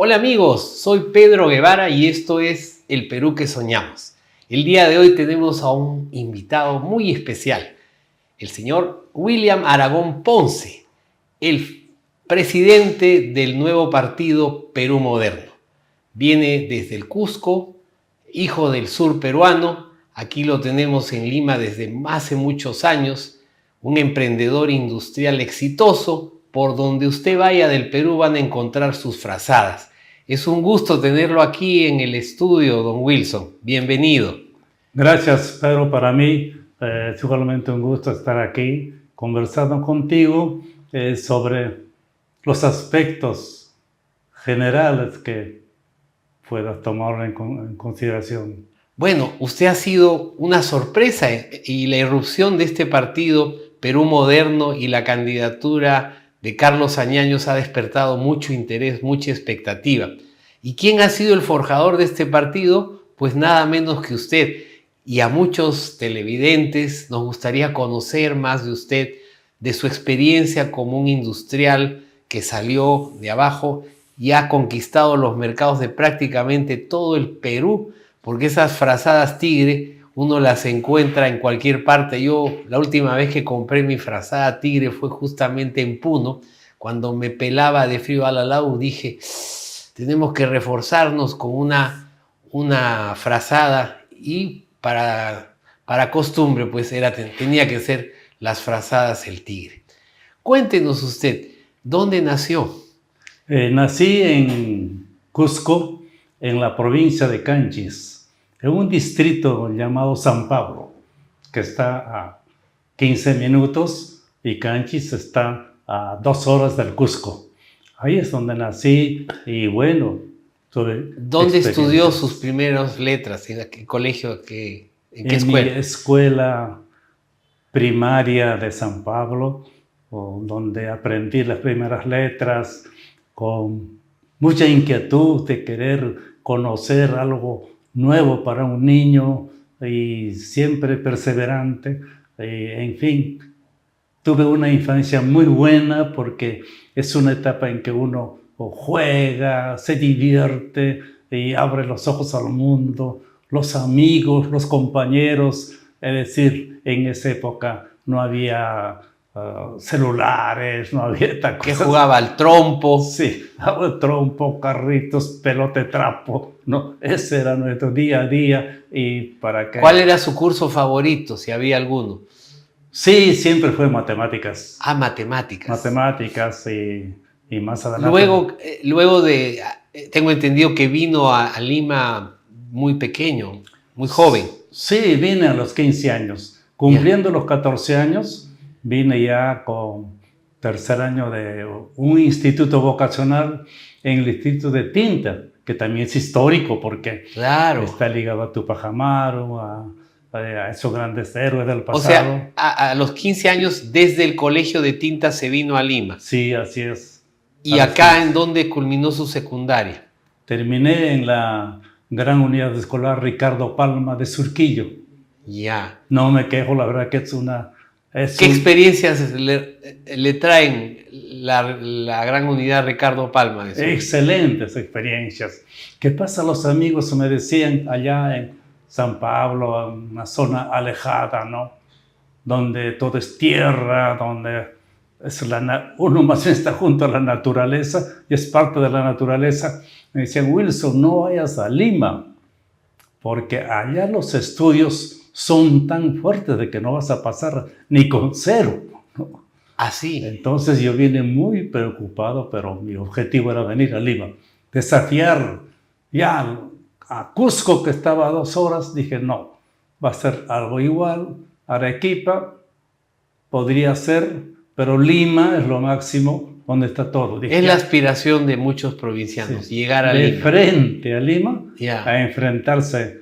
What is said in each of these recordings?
Hola amigos, soy Pedro Guevara y esto es El Perú que Soñamos. El día de hoy tenemos a un invitado muy especial, el señor William Aragón Ponce, el presidente del nuevo partido Perú Moderno. Viene desde el Cusco, hijo del sur peruano, aquí lo tenemos en Lima desde hace muchos años, un emprendedor industrial exitoso. Por donde usted vaya del Perú van a encontrar sus frazadas. Es un gusto tenerlo aquí en el estudio, don Wilson. Bienvenido. Gracias, Pedro. Para mí es igualmente un gusto estar aquí conversando contigo sobre los aspectos generales que puedas tomar en consideración. Bueno, usted ha sido una sorpresa y la irrupción de este partido Perú Moderno y la candidatura de Carlos Añaños ha despertado mucho interés, mucha expectativa. ¿Y quién ha sido el forjador de este partido? Pues nada menos que usted. Y a muchos televidentes nos gustaría conocer más de usted, de su experiencia como un industrial que salió de abajo y ha conquistado los mercados de prácticamente todo el Perú, porque esas frazadas tigre uno las encuentra en cualquier parte. Yo la última vez que compré mi frazada tigre fue justamente en Puno. Cuando me pelaba de frío a la lau dije, tenemos que reforzarnos con una frazada y para costumbre pues tenía que ser las frazadas el tigre. Cuéntenos usted, ¿dónde nació? Nací en Cusco, en la provincia de Canchis, en un distrito llamado San Pablo, que está a 15 minutos y Canchis está a 2 horas del Cusco. Ahí es donde nací y bueno, tuve ¿Dónde estudió sus primeras letras? ¿En qué colegio? ¿En qué escuela? En mi escuela primaria de San Pablo, donde aprendí las primeras letras con mucha inquietud de querer conocer algo nuevo para un niño y siempre perseverante. En fin, tuve una infancia muy buena porque es una etapa en que uno juega, se divierte y abre los ojos al mundo, los amigos, los compañeros. Es decir, en esa época no había celulares, no había esta cosa. ¿Qué jugaba? ¿Al trompo? Sí, al trompo, carritos, pelote, trapo, ¿no? Ese era nuestro día a día. Y para que... ¿Cuál era su curso favorito, si había alguno? Sí, siempre fue matemáticas. Ah, matemáticas. Matemáticas y más adelante. Luego tengo entendido que vino a Lima muy pequeño, muy joven. Sí, vine a los 15 años. Cumpliendo los 14 años, vine ya con tercer año de un instituto vocacional en el distrito de Tinta, que también es histórico porque claro, está ligado a Tupac Amaru, a esos grandes héroes del pasado. O sea, a los 15 años desde el colegio de Tinta se vino a Lima. Sí, así es. ¿Y acá en dónde culminó su secundaria? Terminé en la Gran Unidad Escolar Ricardo Palma de Surquillo. Ya. No me quejo, la verdad que es una... ¿Qué experiencias le traen la Gran Unidad Ricardo Palma de Surquillo? Excelentes experiencias. ¿Qué pasa? Los amigos me decían allá en San Pablo, una zona alejada, ¿no? Donde todo es tierra, donde uno más bien está junto a la naturaleza y es parte de la naturaleza. Me decían, Wilson, no vayas a Lima, porque allá los estudios son tan fuertes de que no vas a pasar ni con 0, ¿no? Así. Entonces yo vine muy preocupado, pero mi objetivo era venir a Lima, desafiar ya a Cusco, que estaba a 2 horas. Dije, no, va a ser algo igual. Arequipa podría ser, pero Lima es lo máximo, donde está todo. Dije, es la aspiración de muchos provincianos, sí, llegar a de Lima. Frente a Lima, a enfrentarse.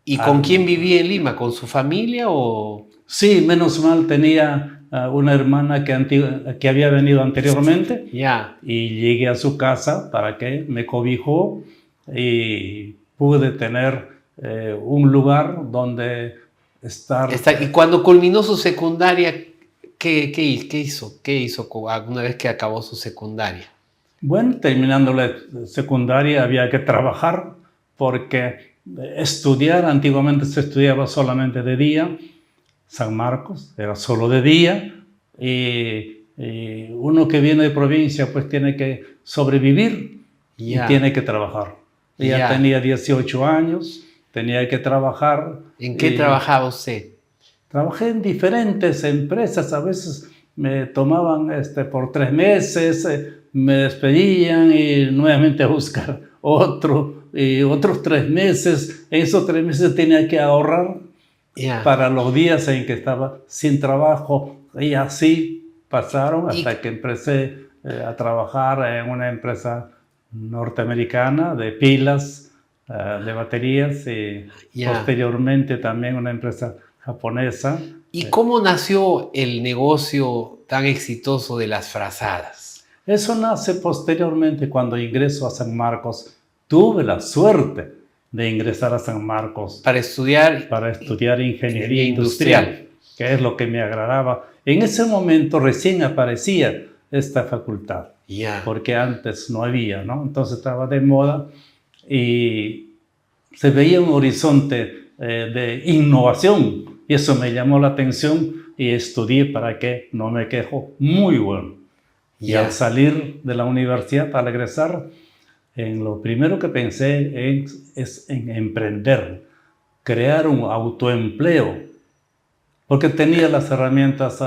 ¿Y con quién vivía en Lima? ¿Con su familia o...? Sí, menos mal tenía una hermana que había venido anteriormente. Y llegué a su casa para que me cobijó y pude tener un lugar donde estar. Y cuando culminó su secundaria, ¿qué hizo alguna vez que acabó su secundaria? Bueno, terminando la secundaria había que trabajar porque estudiar, antiguamente se estudiaba solamente de día, San Marcos era solo de día y uno que viene de provincia pues tiene que sobrevivir y tiene que trabajar. Ya tenía 18 años, tenía que trabajar. ¿En qué trabajaba usted? Trabajé en diferentes empresas, a veces me tomaban por 3 meses, me despedían y nuevamente a buscar otro, y otros 3 meses. En esos 3 meses tenía que ahorrar para los días en que estaba sin trabajo y así pasaron hasta que empecé a trabajar en una empresa norteamericana de pilas, de baterías y posteriormente también una empresa japonesa. ¿Y cómo nació el negocio tan exitoso de las frazadas? Eso nace posteriormente cuando ingreso a San Marcos. Tuve la suerte de ingresar a San Marcos para estudiar ingeniería industrial, que es lo que me agradaba. En ese momento recién aparecía esta facultad, porque antes no había, ¿no? Entonces estaba de moda y se veía un horizonte de innovación y eso me llamó la atención y estudié para que no me quejo, muy bueno. Y al salir de la universidad, al egresar, lo primero que pensé es en emprender, crear un autoempleo, porque tenía las herramientas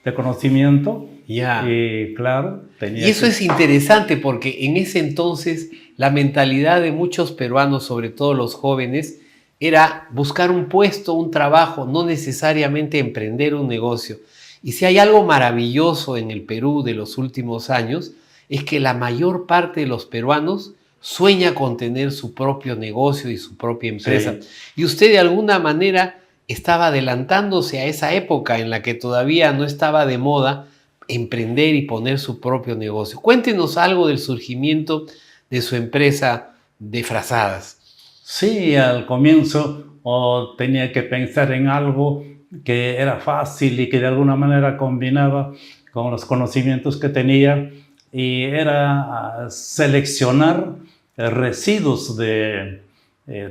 de conocimiento. Y claro, y eso es interesante porque en ese entonces la mentalidad de muchos peruanos, sobre todo los jóvenes, era buscar un puesto, un trabajo, no necesariamente emprender un negocio. Y si hay algo maravilloso en el Perú de los últimos años, es que la mayor parte de los peruanos sueña con tener su propio negocio y su propia empresa. Sí. Y usted de alguna manera estaba adelantándose a esa época en la que todavía no estaba de moda emprender y poner su propio negocio. Cuéntenos algo del surgimiento de su empresa de frazadas. Sí, al comienzo tenía que pensar en algo que era fácil y que de alguna manera combinaba con los conocimientos que tenía y era seleccionar residuos de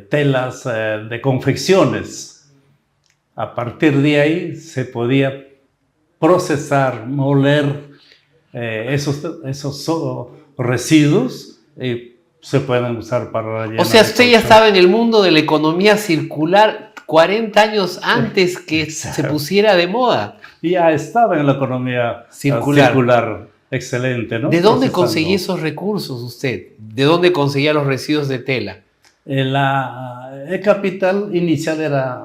telas de confecciones. A partir de ahí se podía procesar, moler esos residuos y se pueden usar para rellenar. O sea, usted ya estaba en el mundo de la economía circular 40 años antes que se pusiera de moda. Ya estaba en la economía circular. Excelente, ¿no? ¿De dónde conseguía esos recursos usted? ¿De dónde conseguía los residuos de tela? El capital inicial era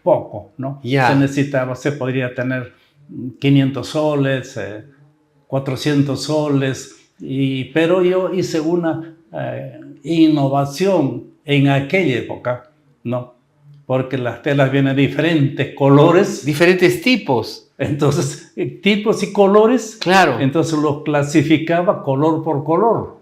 poco, ¿no? Se podría tener 500 soles, 400 soles, pero yo hice una innovación en aquella época, ¿no? Porque las telas vienen de diferentes colores. Diferentes tipos. Entonces, tipos y colores. Claro. Entonces los clasificaba color por color.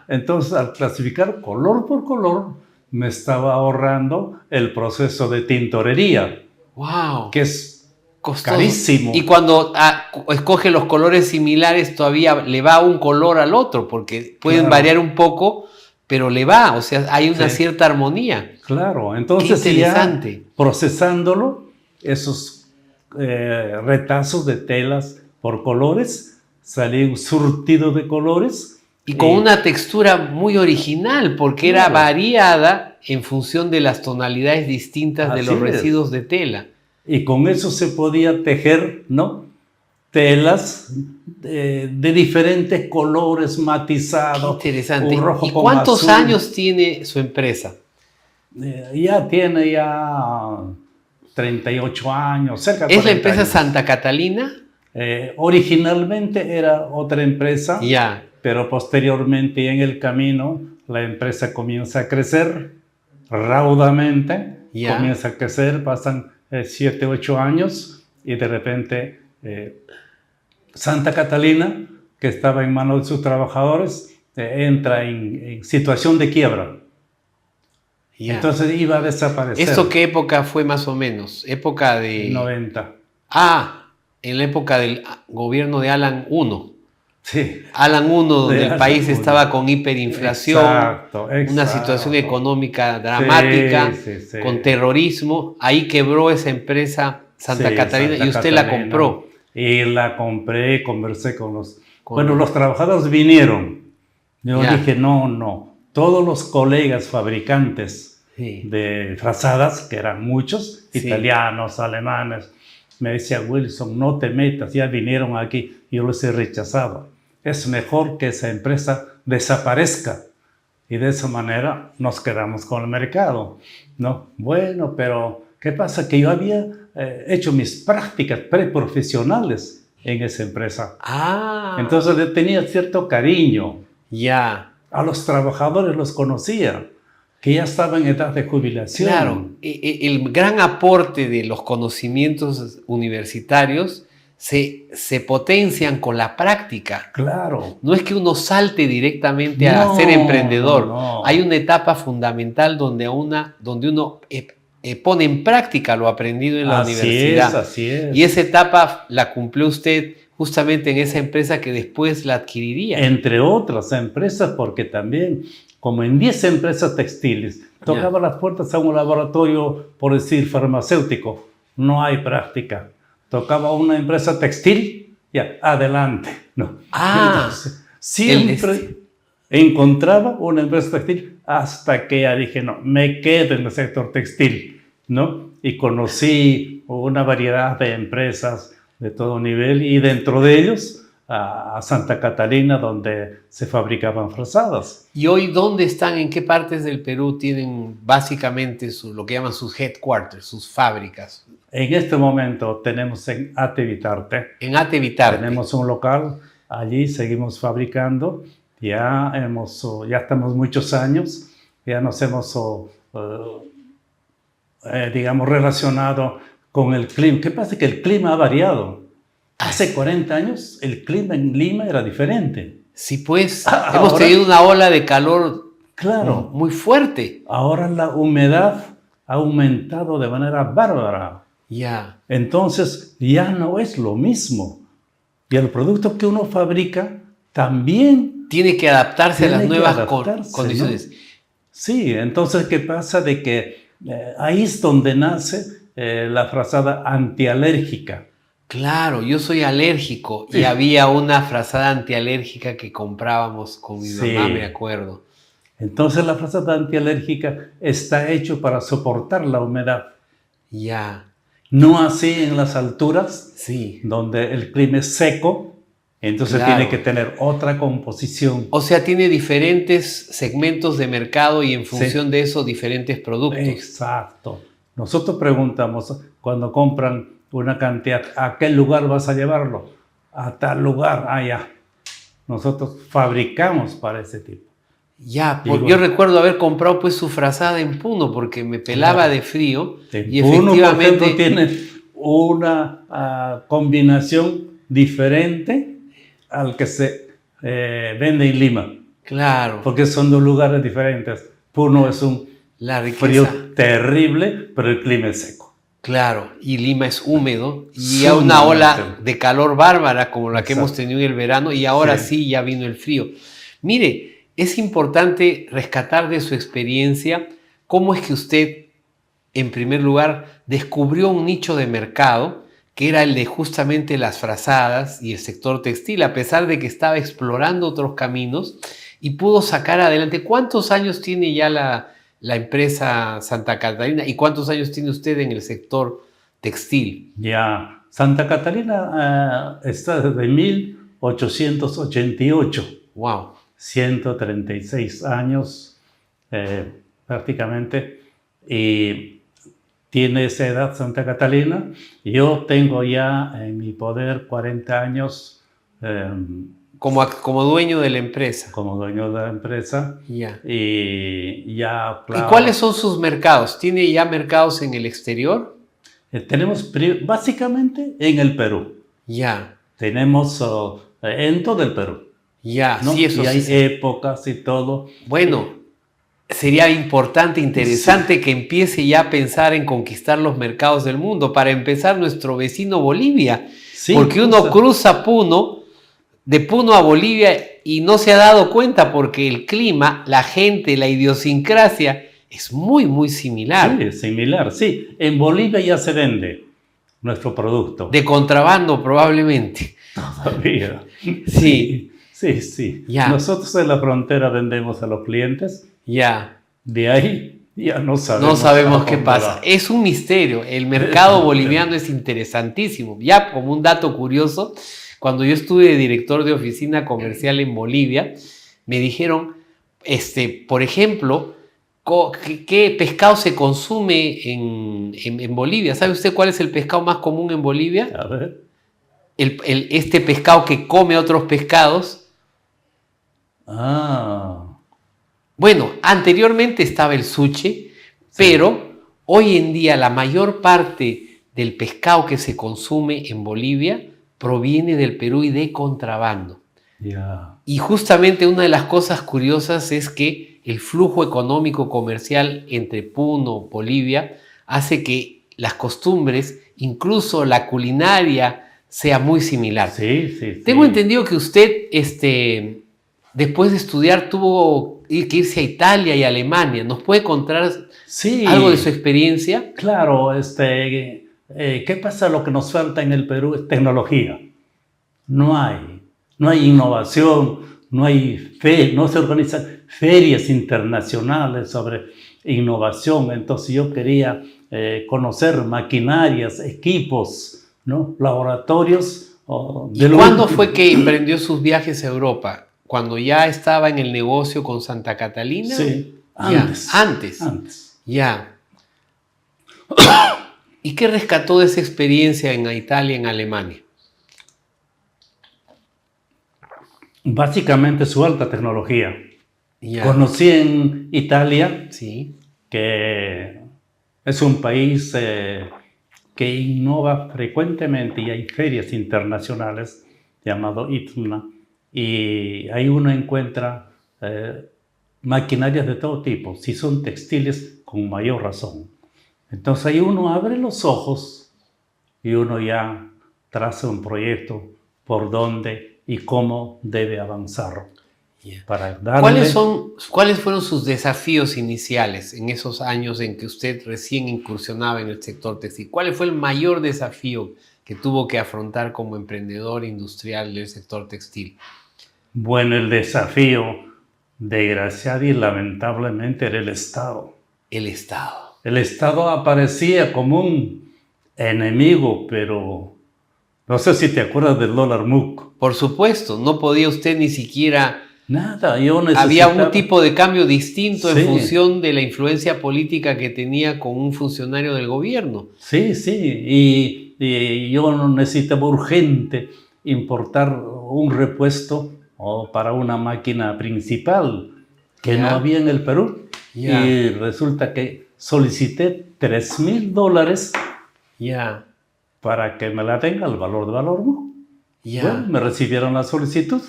Entonces, al clasificar color por color, me estaba ahorrando el proceso de tintorería. ¡Wow! Que es costoso, carísimo. Y cuando escoge los colores similares, todavía le va un color al otro, porque pueden variar un poco, pero le va, o sea, hay una cierta armonía. Claro, entonces ya procesándolo, esos retazos de telas por colores, salía un surtido de colores. Y con una textura muy original, porque era variada en función de las tonalidades distintas de los residuos de tela. Y con eso se podía tejer, ¿no? Telas de diferentes colores matizados. Qué interesante. Un rojo ¿Y con cuántos azul. años tiene su empresa? Ya tiene 38 años, cerca de 40 ¿Es la empresa años. Santa Catalina? Originalmente era otra empresa, pero posteriormente en el camino la empresa comienza a crecer raudamente, comienza a crecer, pasan 7, 8 años y de repente Santa Catalina, que estaba en manos de sus trabajadores, entra en situación de quiebra. Entonces iba a desaparecer. ¿Esto qué época fue más o menos? Época de... 90. En la época del gobierno de Alan I. Sí. Alan 1, donde De el Alan país 1. estaba con hiperinflación, Exacto, una situación exacto. económica dramática, Sí, sí, sí. con terrorismo. Ahí quebró esa empresa Santa Sí, Catarina Santa y usted la Catalina. compró. Y la compré, conversé con los... Bueno, Con, los trabajadores vinieron. Yo ya, dije, no, no. Todos los colegas fabricantes sí, de frazadas, que eran muchos, sí. italianos, alemanes, me decía, Wilson, no te metas, ya vinieron aquí. Yo los he rechazado. Es mejor que esa empresa desaparezca. Y de esa manera nos quedamos con el mercado, ¿no? Bueno, pero ¿qué pasa? Que yo había hecho mis prácticas preprofesionales en esa empresa. Ah, Entonces le tenía cierto cariño. ya. A los trabajadores los conocía, que ya estaban en edad de jubilación. Claro, el gran aporte de los conocimientos universitarios se potencian con la práctica. Claro. No es que uno salte directamente a No, ser emprendedor. no. Hay una etapa fundamental donde uno pone en práctica lo aprendido en la universidad. Así es. Y esa etapa la cumplió usted justamente en esa empresa que después la adquiriría. Entre otras empresas, porque también, como en 10 empresas textiles, tocaba las puertas a un laboratorio, por decir, farmacéutico. No hay práctica. Tocaba una empresa textil, ya, adelante. No. Entonces, siempre encontraba una empresa textil hasta que ya dije, no, me quedo en el sector textil, ¿no? Y conocí una variedad de empresas de todo nivel y dentro de ellos a Santa Catalina, donde se fabricaban frazadas. ¿Y hoy dónde están? ¿En qué partes del Perú tienen básicamente lo que llaman sus headquarters, sus fábricas? En este momento tenemos en Atevitarte. En Atevitarte. Tenemos un local, allí seguimos fabricando. Ya estamos muchos años, ya nos hemos, digamos, relacionado con el clima. ¿Qué pasa? Que el clima ha variado. Hace 40 años el clima en Lima era diferente. Sí, pues hemos tenido una ola de calor, claro, muy fuerte. Ahora la humedad ha aumentado de manera bárbara. Ya. Entonces ya no es lo mismo. Y el producto que uno fabrica también tiene que adaptarse a las nuevas condiciones. ¿no? Sí, entonces ¿qué pasa? De que ahí es donde nace la frazada antialérgica. Claro, yo soy alérgico y había una frazada antialérgica que comprábamos con mi mamá, me acuerdo. Entonces la frazada antialérgica está hecho para soportar la humedad. Ya. No así en las alturas, sí, donde el clima es seco, entonces tiene que tener otra composición. O sea, tiene diferentes segmentos de mercado y en función de eso diferentes productos. Exacto. Nosotros preguntamos cuando compran una cantidad, ¿a qué lugar vas a llevarlo? A tal lugar, allá. Nosotros fabricamos para ese tipo. Ya, yo recuerdo haber comprado pues su frazada en Puno porque me pelaba de frío. Y Puno, efectivamente, por ejemplo, tiene una combinación diferente al que se vende en Lima. Claro. Porque son dos lugares diferentes. Puno es un frío terrible, pero el clima es seco. Claro, y Lima es húmedo y hay una ola de calor bárbara como la que hemos tenido en el verano y ahora sí ya vino el frío. Mire, es importante rescatar de su experiencia cómo es que usted, en primer lugar, descubrió un nicho de mercado que era el de justamente las frazadas y el sector textil, a pesar de que estaba explorando otros caminos y pudo sacar adelante. ¿Cuántos años tiene ya la empresa Santa Catalina y cuántos años tiene usted en el sector textil? Ya, Santa Catalina está desde 1888. Wow. 136 años prácticamente, y tiene esa edad Santa Catalina. Yo tengo ya en mi poder 40 años como dueño de la empresa. Como dueño de la empresa. Ya. Y ya, claro. ¿Y cuáles son sus mercados? ¿Tiene ya mercados en el exterior? Tenemos básicamente en el Perú. Ya. Tenemos en todo el Perú. Ya, ¿no? sí, eso y hay sí. épocas y todo. Bueno, sería importante, interesante que empiece ya a pensar en conquistar los mercados del mundo. Para empezar, nuestro vecino Bolivia. Sí, porque uno cruza Puno de Puno a Bolivia y no se ha dado cuenta porque el clima, la gente, la idiosincrasia es muy, muy similar. Sí, es similar, sí. En Bolivia ya se vende nuestro producto. De contrabando probablemente. Todavía. Sí. Sí, sí. Ya. Nosotros en la frontera vendemos a los clientes. Ya. De ahí ya no sabemos. No sabemos qué dónde pasa. va. Es un misterio. El mercado boliviano es interesantísimo. Ya como un dato curioso, cuando yo estuve de director de oficina comercial en Bolivia, me dijeron, por ejemplo, ¿qué pescado se consume en Bolivia? ¿Sabe usted cuál es el pescado más común en Bolivia? A ver. Este pescado que come otros pescados. Ah, Bueno, anteriormente estaba el suche, pero hoy en día la mayor parte del pescado que se consume en Bolivia proviene del Perú y de contrabando. ya. Y justamente una de las cosas curiosas es que el flujo económico comercial entre Puno, Bolivia, hace que las costumbres, incluso la culinaria, sea muy similar. Sí, sí, sí. Tengo entendido que usted, después de estudiar, tuvo que irse a Italia y Alemania. ¿Nos puede contar Sí, algo de su experiencia? claro, ¿qué pasa? Lo que nos falta en el Perú es tecnología. No hay innovación, no se organizan ferias internacionales sobre innovación. Entonces yo quería conocer maquinarias, equipos, ¿no? Laboratorios. ¿Y cuándo fue que emprendió sus viajes a Europa? ¿Cuando ya estaba en el negocio con Santa Catalina? Sí, Ya, antes. Ya. ¿Y qué rescató de esa experiencia en Italia y en Alemania? Básicamente su alta tecnología. Ya. Conocí en Italia, Sí. que es un país que innova frecuentemente y hay ferias internacionales llamado ITMA, y ahí uno encuentra maquinarias de todo tipo. Si son textiles, con mayor razón. Entonces ahí uno abre los ojos y uno ya traza un proyecto por dónde y cómo debe avanzar. Yeah. Para darle... ¿Cuáles fueron sus desafíos iniciales en esos años en que usted recién incursionaba en el sector textil? ¿Cuál fue el mayor desafío que tuvo que afrontar como emprendedor industrial del sector textil? Bueno, el desafío, desgraciado y lamentablemente, era el Estado. El Estado. El Estado aparecía como un enemigo, pero no sé si te acuerdas del dólar MUC. Por supuesto, no podía usted ni siquiera... Nada, yo necesitaba... Había un tipo de cambio distinto Sí. en función de la influencia política que tenía con un funcionario del gobierno. Sí, sí, y yo necesitaba urgente importar un repuesto para una máquina principal que Ya. no había en el Perú. Ya. Y resulta que solicité $3,000 Ya, para que me la tenga el valor de valor, ¿no? ya. Bueno, me recibieron la solicitud.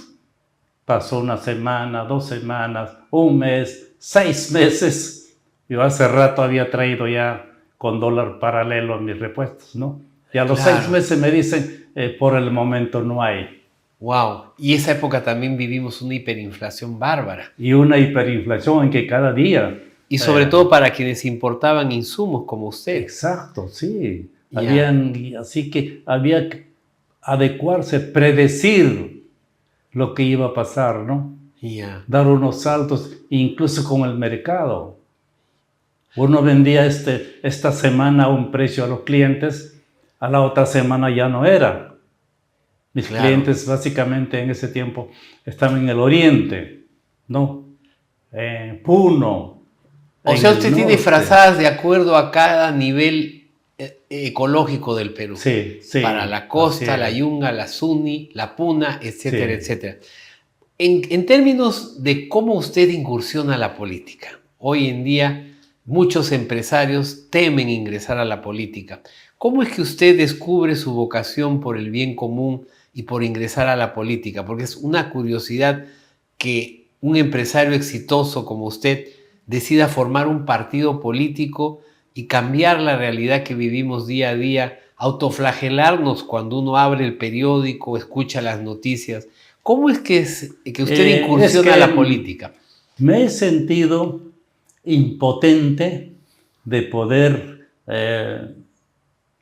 Pasó una semana, 2 semanas, un mes, 6 meses. Yo hace rato había traído ya con dólar paralelo a mis repuestos, ¿no? Y a los Claro. 6 meses me dicen, por el momento no hay. Wow. Y esa época también vivimos una hiperinflación bárbara. Y una hiperinflación en que cada día... Y sobre todo para quienes importaban insumos como usted. Exacto, sí. Ya. Así que había que adecuarse, predecir lo que iba a pasar, ¿no? Ya. Dar unos saltos, incluso con el mercado. Uno vendía esta semana a un precio a los clientes, a la otra semana ya no era. Mis Claro. clientes básicamente en ese tiempo estaban en el oriente, ¿no? En Puno. O en sea, el usted tiene norte. frazadas de acuerdo a cada nivel ecológico del Perú. Sí, sí. Para la costa, así la es. Yunga, la Suni, la Puna, etcétera, Sí. etcétera. En términos de cómo usted incursiona a la política, hoy en día muchos empresarios temen ingresar a la política. ¿Cómo es que usted descubre su vocación por el bien común y por ingresar a la política? Porque es una curiosidad que un empresario exitoso como usted decida formar un partido político y cambiar la realidad que vivimos día a día, autoflagelarnos cuando uno abre el periódico, escucha las noticias, ¿Cómo es que usted incursiona a la política? Me he sentido impotente de poder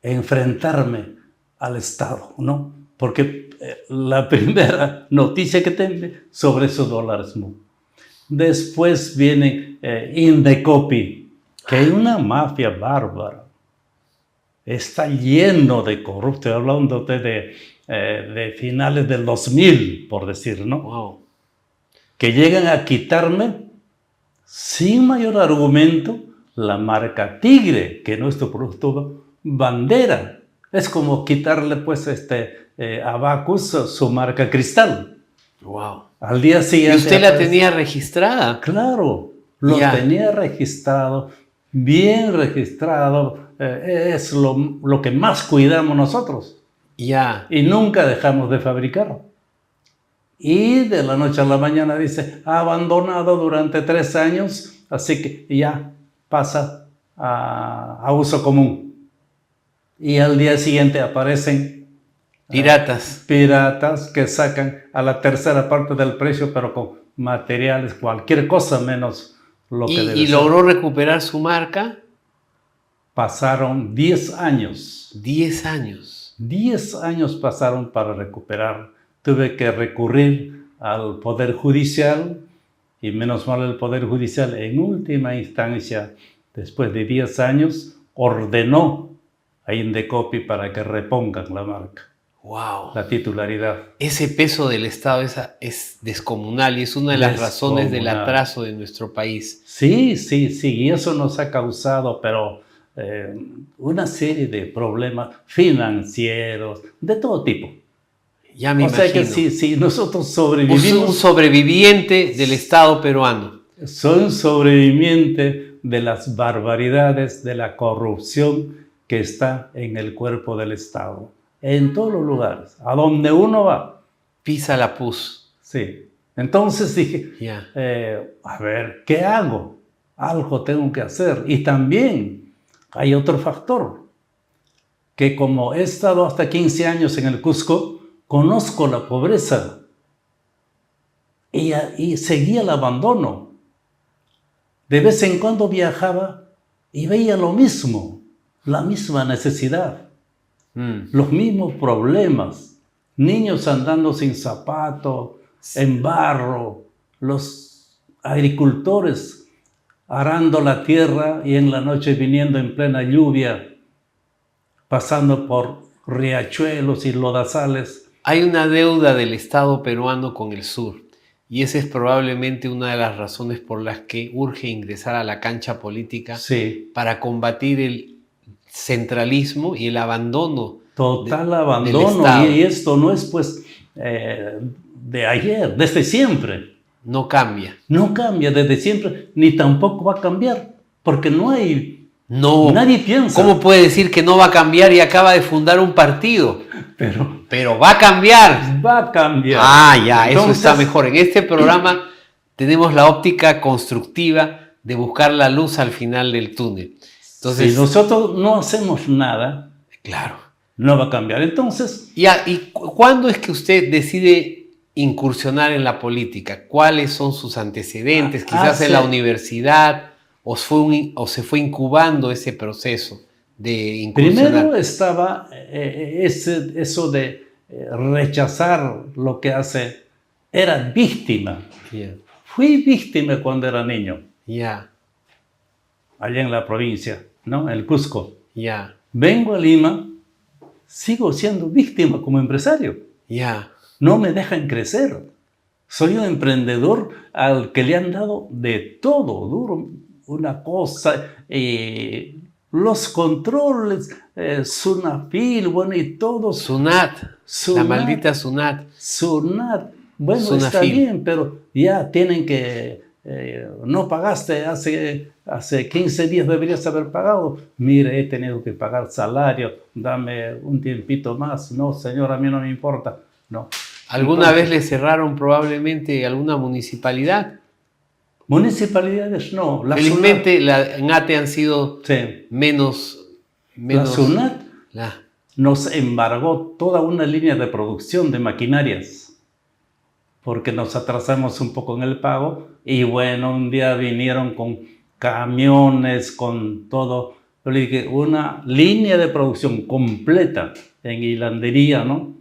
enfrentarme al Estado, ¿no? Porque la primera noticia que tengo sobre esos dólares, ¿no? Después viene Indecopi, que es una mafia bárbara. Está lleno de corruptos, hablando de finales del 2000, por decir, ¿no? Wow. Que llegan a quitarme, sin mayor argumento, la marca Tigre, que es nuestro producto bandera. Es como quitarle, pues, a Abacus su marca Cristal. Wow. Al día siguiente... ¿Y usted la tenía registrada? Claro, lo tenía registrado, bien registrado. Es lo que más cuidamos nosotros. Ya. Y nunca dejamos de fabricar. Y de la noche a la mañana dice, abandonado durante 3 años, así que ya pasa a uso común. Y al día siguiente aparecen piratas que sacan a la tercera parte del precio, pero con materiales, cualquier cosa menos lo que debe ser. ¿Y logró recuperar su marca? Pasaron 10 años. 10 años. 10 años pasaron para recuperar. Tuve que recurrir al Poder Judicial, y menos mal el Poder Judicial en última instancia, después de 10 años, ordenó a Indecopi para que repongan la marca. Wow. La titularidad. Ese peso del Estado es descomunal y es una de las razones del atraso de nuestro país. Sí, y eso nos ha causado, pero una serie de problemas financieros, de todo tipo. Ya me imagino. O sea que si nosotros sobrevivimos... Un sobreviviente del Estado peruano. Soy un sobreviviente de las barbaridades, de la corrupción que está en el cuerpo del Estado. En todos los lugares, a donde uno va. Pisa la pus. Sí. Entonces dije, a ver, ¿qué hago? Algo tengo que hacer. Y también hay otro factor, que como he estado hasta 15 años en el Cusco, conozco la pobreza y seguía el abandono. De vez en cuando viajaba y veía lo mismo, la misma necesidad. Los mismos problemas, niños andando sin zapatos, en barro, los agricultores arando la tierra y en la noche viniendo en plena lluvia, pasando por riachuelos y lodazales. Hay una deuda del Estado peruano con el sur y esa es probablemente una de las razones por las que urge ingresar a la cancha política para combatir el centralismo y el abandono. Total abandono. Y esto no es pues de ayer, desde siempre. No cambia. No cambia desde siempre, ni tampoco va a cambiar, porque no hay... No. Nadie piensa. ¿Cómo puede decir que no va a cambiar y acaba de fundar un partido? Pero va a cambiar. Va a cambiar. Ya, entonces, eso está mejor. En este programa tenemos la óptica constructiva de buscar la luz al final del túnel. Entonces, si nosotros no hacemos nada, claro, no va a cambiar. Entonces, ¿y cuándo es que usted decide incursionar en la política? ¿Cuáles son sus antecedentes? Quizás en la universidad, o se fue incubando ese proceso de incursionar. Primero estaba eso de rechazar lo que hace. Era víctima. Fui víctima cuando era niño. Allá en la provincia, ¿no? En el Cusco. Vengo a Lima, sigo siendo víctima como empresario. No me dejan crecer. Soy un emprendedor al que le han dado de todo, duro, una cosa, los controles, Sunafil, bueno, y todo. Sunat, la maldita Sunat. Sunat, bueno, Sunafil. Está bien, pero ya tienen que, no pagaste hace 15 días, deberías haber pagado. Mire, he tenido que pagar salario, dame un tiempito más. No, señor, a mí no me importa. No. ¿Alguna vez le cerraron probablemente alguna municipalidad? Municipalidades no. Felizmente en ATE han sido menos... La SUNAT nos embargó toda una línea de producción de maquinarias. porque nos atrasamos un poco en el pago y bueno, un día vinieron con camiones, con todo. Yo le dije, una línea de producción completa en hilandería, ¿no?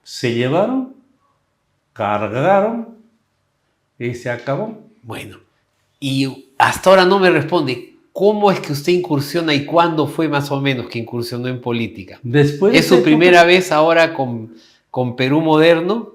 Se llevaron, cargaron y se acabó. Bueno, y hasta ahora no me responde. ¿Cómo es que usted incursiona y cuándo fue más o menos que incursionó en política? Después ¿Es su primera vez ahora con Perú Moderno?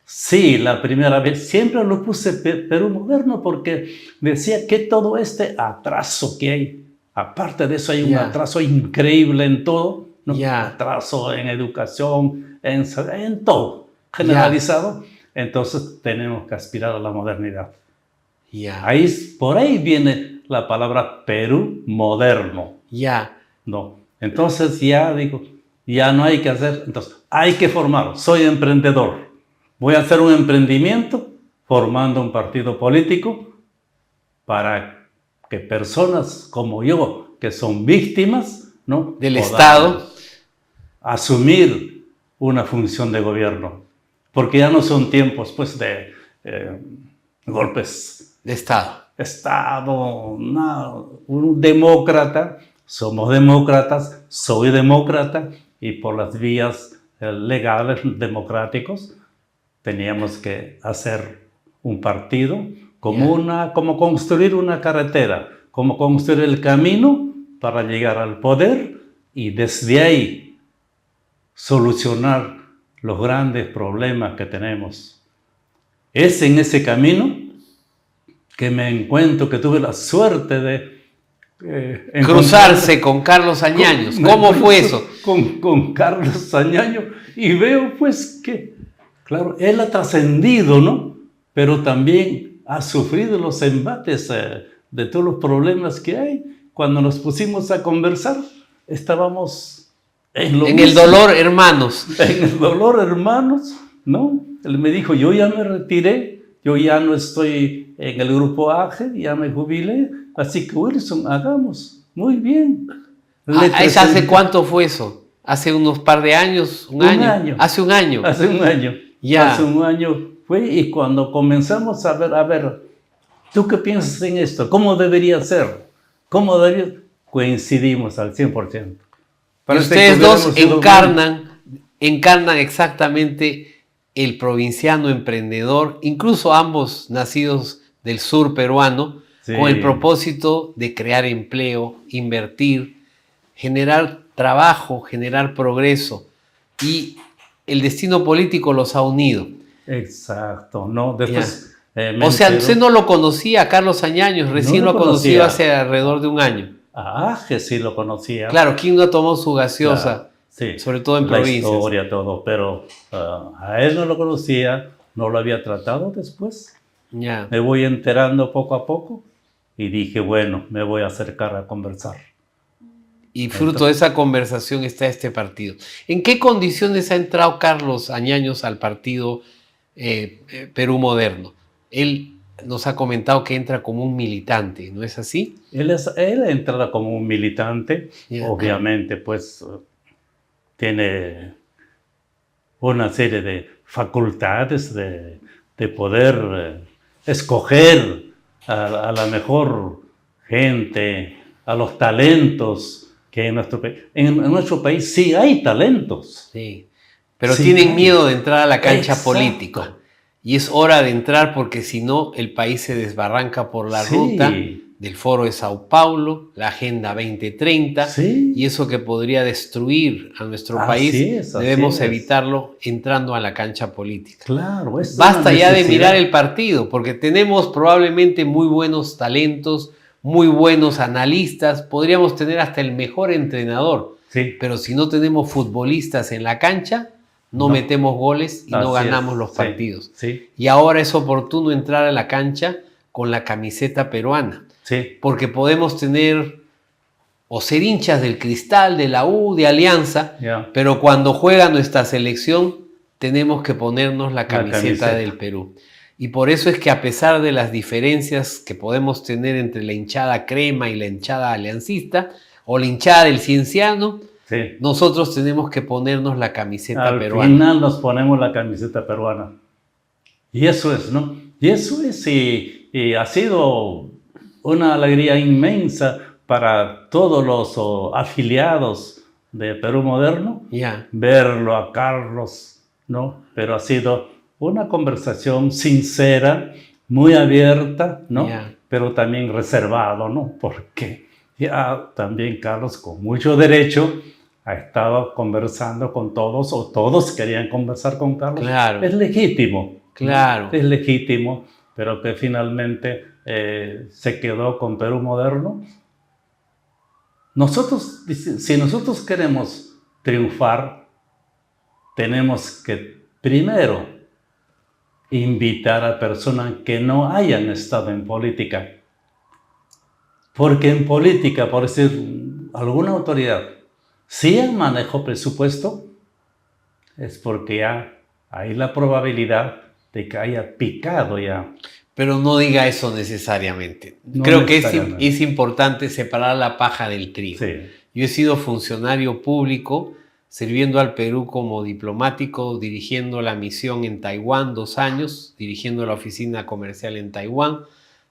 Sí, la primera vez. Siempre lo puse Perú Moderno porque decía que todo este atraso que hay, aparte de eso hay un atraso increíble en todo, ¿no? Atraso en educación, en todo, generalizado. Entonces tenemos que aspirar a la modernidad. Ahí, por ahí viene la palabra Perú Moderno. No. Entonces ya digo, ya no hay que hacer, entonces hay que formar. Soy emprendedor. Voy a hacer un emprendimiento formando un partido político para que personas como yo, que son víctimas, ¿no?, del Estado, asumir una función de gobierno. Porque ya no son tiempos pues de golpes de Estado. No, un demócrata, somos demócratas, soy demócrata y por las vías legales, democráticos, teníamos que hacer un partido como construir una carretera, como construir el camino para llegar al poder y desde ahí solucionar los grandes problemas que tenemos. Es en ese camino que me encuentro, que tuve la suerte de cruzarse con Carlos Añaños. ¿Cómo fue eso? Con Carlos Añaños y veo pues que, claro, él ha trascendido, ¿no? Pero también ha sufrido los embates de todos los problemas que hay. Cuando nos pusimos a conversar, estábamos en el dolor, hermanos. En el dolor, hermanos, ¿no? Él me dijo, yo ya me retiré, yo ya no estoy en el grupo AGE, ya me jubilé, así que Wilson, hagamos. Muy bien. ¿Hace cuánto fue eso? ¿Hace unos par de años? ¿Un año? Hace un año. Hace un año. Hace un año fue y cuando comenzamos a ver, ¿tú qué piensas en esto? ¿Cómo debería ser? ¿Cómo debería? Coincidimos al 100%. Pero ustedes dos encarnan exactamente el provinciano emprendedor, incluso ambos nacidos del sur peruano, con el propósito de crear empleo, invertir, generar trabajo, generar progreso, y el destino político los ha unido. Exacto, ¿no? Después, o sea, usted no lo conocía a Carlos Añaños, recién lo conoció hace alrededor de un año. Que sí lo conocía. Claro, ¿quién no tomó su gaseosa? Sí, sobre todo en provincias. La historia, todo, pero a él no lo conocía, no lo había tratado después. Me voy enterando poco a poco y dije, bueno, me voy a acercar a conversar. Y fruto de esa conversación está este partido. ¿En qué condiciones ha entrado Carlos Añaños al partido Perú Moderno? Él nos ha comentado que entra como un militante, ¿no es así? Él entra como un militante, obviamente, pues tiene una serie de facultades de poder escoger a la mejor gente, a los talentos que en nuestro país. En nuestro país sí hay talentos. Sí, pero tienen miedo de entrar a la cancha política. Y es hora de entrar porque si no el país se desbarranca por la ruta del Foro de Sao Paulo, la Agenda 2030, y eso que podría destruir a nuestro país, debemos evitarlo entrando a la cancha política. Claro, basta ya de mirar el partido, porque tenemos probablemente muy buenos talentos, muy buenos analistas, podríamos tener hasta el mejor entrenador, pero si no tenemos futbolistas en la cancha, no metemos goles y no ganamos los partidos. Y ahora es oportuno entrar a la cancha con la camiseta peruana. Porque podemos tener o ser hinchas del Cristal, de la U, de Alianza, pero cuando juega nuestra selección tenemos que ponernos la camiseta del Perú. Y por eso es que a pesar de las diferencias que podemos tener entre la hinchada crema y la hinchada aliancista, o la hinchada del cienciano, nosotros tenemos que ponernos la camiseta peruana. Al final nos ponemos la camiseta peruana. Y eso es, ¿no? Y eso es, y ha sido una alegría inmensa para todos los afiliados de Perú Moderno, Ya, verlo a Carlos, ¿no? Pero ha sido una conversación sincera, muy abierta, ¿no? ya. Pero también reservado, ¿no? Porque ya también Carlos, con mucho derecho, ha estado conversando con todos, o todos querían conversar con Carlos. Claro, Es legítimo, ¿no? claro. Es legítimo, pero que finalmente se quedó con Perú Moderno. Nosotros, si nosotros queremos triunfar, tenemos que primero invitar a personas que no hayan estado en política. Porque en política, por decir, alguna autoridad, si manejó presupuesto, es porque ya hay la probabilidad de que haya picado ya. Pero no diga eso necesariamente. No Creo que necesariamente. es importante separar la paja del trigo. Sí. Yo he sido funcionario público, sirviendo al Perú como diplomático, dirigiendo la misión en Taiwán 2 años, dirigiendo la oficina comercial en Taiwán.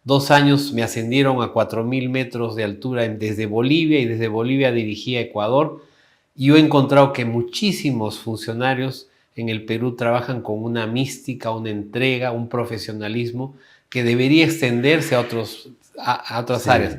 2 años me ascendieron a 4.000 metros de altura desde Bolivia, y desde Bolivia dirigí a Ecuador. Y yo he encontrado que muchísimos funcionarios en el Perú trabajan con una mística, una entrega, un profesionalismo que debería extenderse a otras Sí. áreas.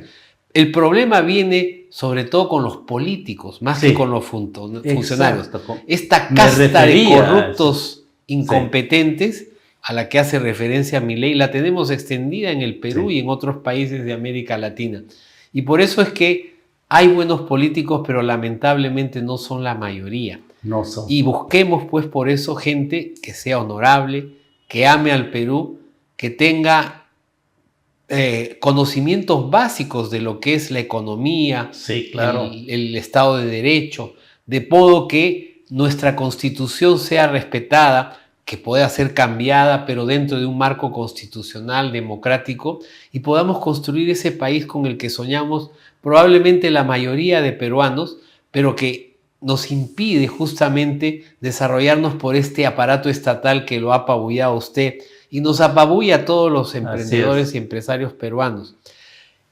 El problema viene sobre todo con los políticos, más Sí. que con los funcionarios. Exacto. Esta Me casta de refería a corruptos incompetentes a la que hace referencia Milei, la tenemos extendida en el Perú Sí. y en otros países de América Latina. Y por eso es que hay buenos políticos, pero lamentablemente no son la mayoría. No son. Y busquemos pues por eso gente que sea honorable, que ame al Perú, que tenga conocimientos básicos de lo que es la economía, Sí, claro. el Estado de Derecho, de modo que nuestra Constitución sea respetada, que pueda ser cambiada, pero dentro de un marco constitucional, democrático, y podamos construir ese país con el que soñamos probablemente la mayoría de peruanos, pero que nos impide justamente desarrollarnos por este aparato estatal que lo ha apabullado a usted y nos apabulla a todos los emprendedores y empresarios peruanos.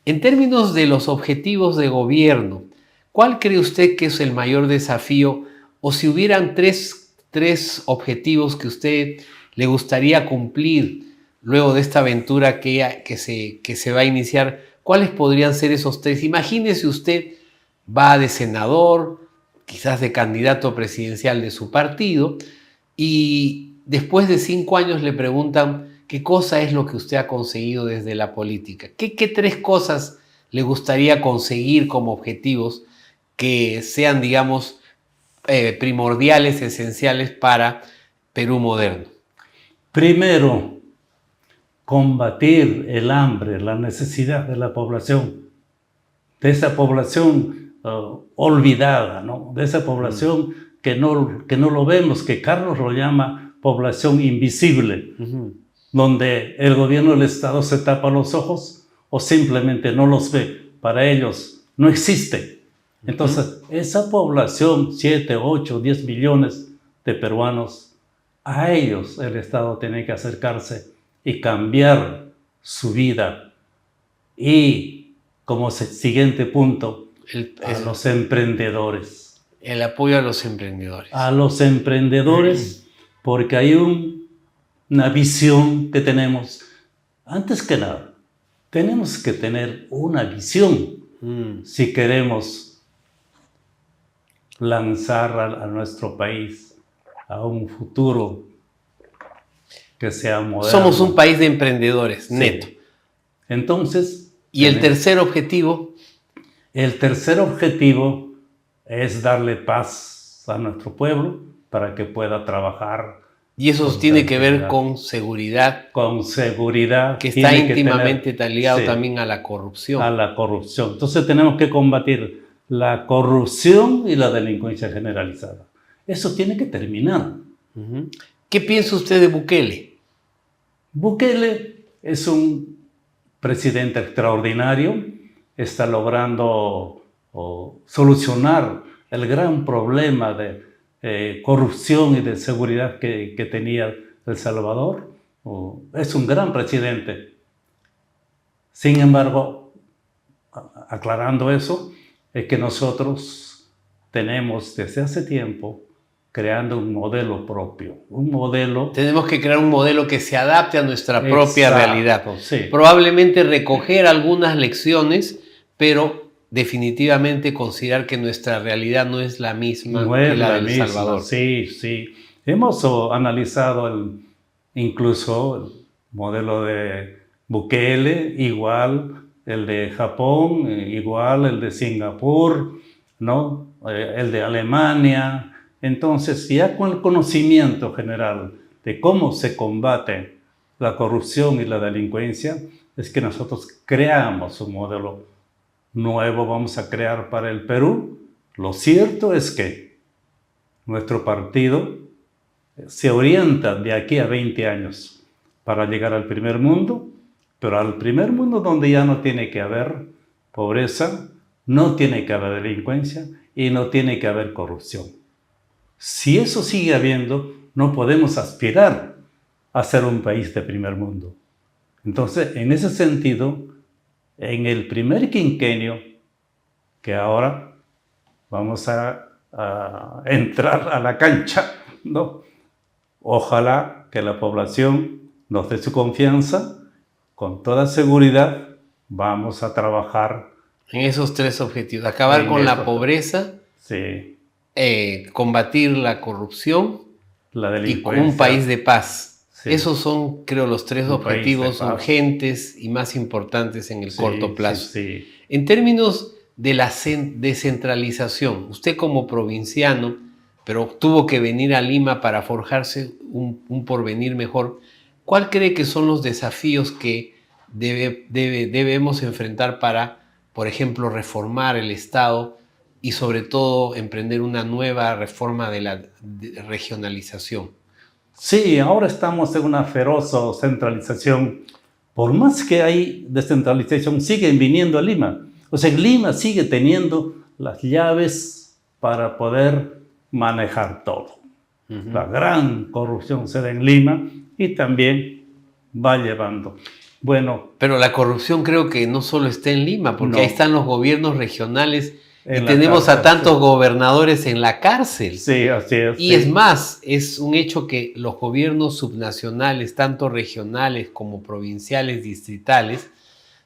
En términos de los objetivos de gobierno, ¿cuál cree usted que es el mayor desafío? O si hubieran tres objetivos que usted le gustaría cumplir luego de esta aventura que se va a iniciar, ¿cuáles podrían ser esos tres? Imagínese usted va de senador, quizás de candidato presidencial de su partido, y después de 5 años le preguntan qué cosa es lo que usted ha conseguido desde la política. ¿Qué 3 cosas le gustaría conseguir como objetivos que sean, digamos, primordiales, esenciales para Perú moderno? Primero, combatir el hambre, la necesidad de la población, de esa población olvidada, ¿no? De esa población que no lo vemos, que Carlos lo llama población invisible, donde el gobierno del Estado se tapa los ojos o simplemente no los ve. Para ellos no existe. Entonces, esa población, 7, 8, 10 millones de peruanos, a ellos el Estado tiene que acercarse y cambiar su vida. Y como siguiente punto, a los emprendedores. El apoyo a los emprendedores. A los emprendedores, porque hay una visión que tenemos. Antes que nada, tenemos que tener una visión si queremos lanzar a nuestro país a un futuro que sea moderno. Somos un país de emprendedores, sí. Neto. Entonces... ¿Y el tercer objetivo? El tercer objetivo es darle paz a nuestro pueblo para que pueda trabajar. Y eso tiene que ver con seguridad. Con seguridad. Que está íntimamente ligado también a la corrupción. A la corrupción. Entonces tenemos que combatir la corrupción y la delincuencia generalizada. Eso tiene que terminar. ¿Qué piensa usted de Bukele? Bukele es un presidente extraordinario, está logrando solucionar el gran problema de corrupción y de seguridad que tenía El Salvador. es un gran presidente. Sin embargo, aclarando eso, es que nosotros tenemos desde hace tiempo creando un modelo propio, un modelo... Tenemos que crear un modelo que se adapte a nuestra propia realidad. Sí. Probablemente recoger algunas lecciones, pero definitivamente considerar que nuestra realidad no es la misma que la del Salvador. Sí, sí. Hemos analizado incluso el modelo de Bukele, igual el de Japón, igual el de Singapur, ¿no? El de Alemania. Entonces, ya con el conocimiento general de cómo se combate la corrupción y la delincuencia, es que nosotros creamos un modelo nuevo, vamos a crear para el Perú. Lo cierto es que nuestro partido se orienta de aquí a 20 años para llegar al primer mundo, pero al primer mundo donde ya no tiene que haber pobreza, no tiene que haber delincuencia y no tiene que haber corrupción. Si eso sigue habiendo, no podemos aspirar a ser un país de primer mundo. Entonces, en ese sentido, en el primer quinquenio, que ahora vamos a entrar a la cancha, ¿no? Ojalá que la población nos dé su confianza. Con toda seguridad vamos a trabajar en esos tres objetivos: acabar con la pobreza, sí, combatir la corrupción y con un país de paz. Sí. Esos son, creo, los tres objetivos urgentes y más importantes en el corto plazo. Sí. En términos de la descentralización, usted como provinciano, pero tuvo que venir a Lima para forjarse un porvenir mejor, ¿cuál cree que son los desafíos que debemos enfrentar para, por ejemplo, reformar el Estado y sobre todo emprender una nueva reforma de la regionalización? Sí, ahora estamos en una feroz centralización. Por más que hay descentralización, siguen viniendo a Lima. O sea, Lima sigue teniendo las llaves para poder manejar todo. La gran corrupción se da en Lima y también va llevando. Bueno, pero la corrupción creo que no solo está en Lima, porque ahí están los gobiernos regionales y tenemos cárcel, a tantos gobernadores en la cárcel. Sí, así es. Y es más, es un hecho que los gobiernos subnacionales, tanto regionales como provinciales, distritales,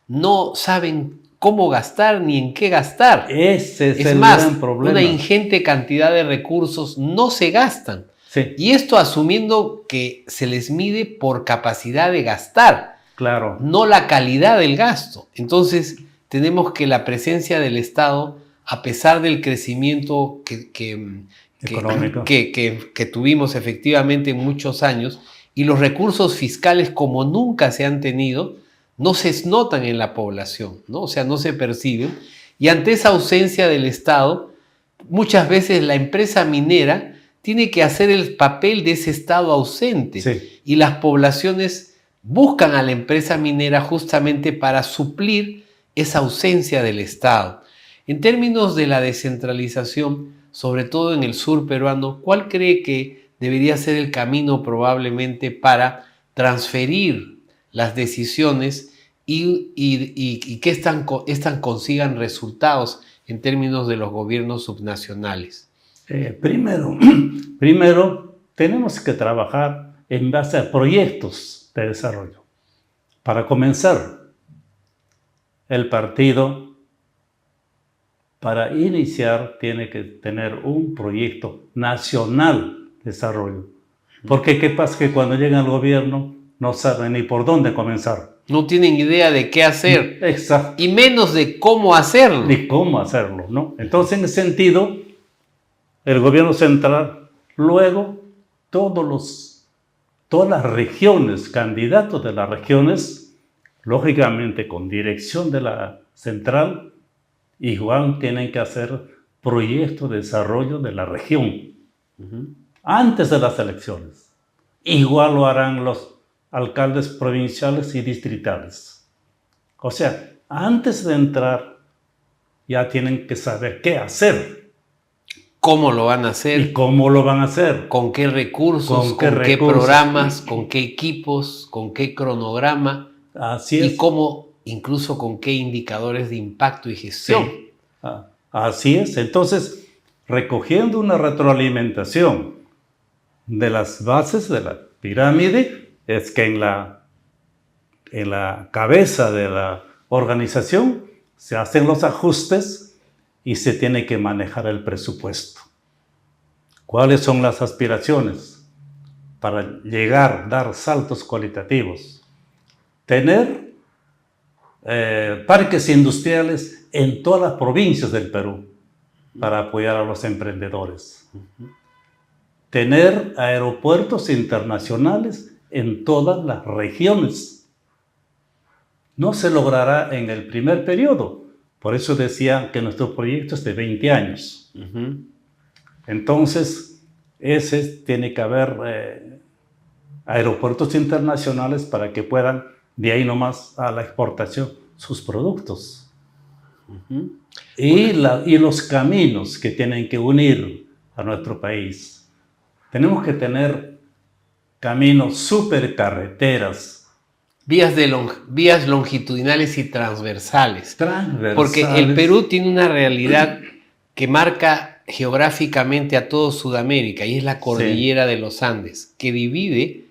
no saben cómo gastar ni en qué gastar. Ese es el más, gran problema. Una ingente cantidad de recursos no se gastan. Sí. Y esto asumiendo que se les mide por capacidad de gastar. Claro. No la calidad del gasto. Entonces, tenemos que la presencia del Estado, a pesar del crecimiento económico que tuvimos efectivamente en muchos años, y los recursos fiscales como nunca se han tenido, no se notan en la población, ¿no? O sea, no se perciben. Y ante esa ausencia del Estado, muchas veces la empresa minera tiene que hacer el papel de ese Estado ausente. Sí. Y las poblaciones buscan a la empresa minera justamente para suplir esa ausencia del Estado. En términos de la descentralización, sobre todo en el sur peruano, ¿cuál cree que debería ser el camino probablemente para transferir las decisiones y que estas consigan resultados en términos de los gobiernos subnacionales? Primero, tenemos que trabajar en base a proyectos de desarrollo. Para comenzar, el partido, para iniciar, tiene que tener un proyecto nacional de desarrollo. Porque ¿qué pasa? Que cuando llegan al gobierno no saben ni por dónde comenzar. No tienen idea de qué hacer. Exacto. Y menos de cómo hacerlo. Ni cómo hacerlo, ¿no? Entonces, en ese sentido, el gobierno central, luego, todas las regiones, candidatos de las regiones, lógicamente con dirección de la central, igual tienen que hacer proyectos de desarrollo de la región. Antes de las elecciones. Igual lo harán los alcaldes provinciales y distritales. O sea, antes de entrar ya tienen que saber qué hacer cómo lo van a ¿Y hacer, cómo lo van a hacer? con qué recursos, ¿Con qué con qué recursos? programas, con qué equipos, con qué cronograma Así y es. cómo, incluso con qué indicadores de impacto y gestión. Sí, así es. Entonces, recogiendo una retroalimentación de las bases de la pirámide, es que en la cabeza de la organización se hacen los ajustes y se tiene que manejar el presupuesto. ¿Cuáles son las aspiraciones para llegar, dar saltos cualitativos? Tener parques industriales en todas las provincias del Perú para apoyar a los emprendedores. Tener aeropuertos internacionales en todas las regiones. No se logrará en el primer periodo. Por eso decía que nuestro proyecto es de 20 años. Entonces, tiene que haber aeropuertos internacionales para que puedan, de ahí nomás a la exportación, sus productos. Y los caminos que tienen que unir a nuestro país. Tenemos que tener caminos, supercarreteras. Vías longitudinales y transversales. Porque el Transversales. Perú tiene una realidad que marca geográficamente a toda Sudamérica y es la cordillera de los Andes, que divide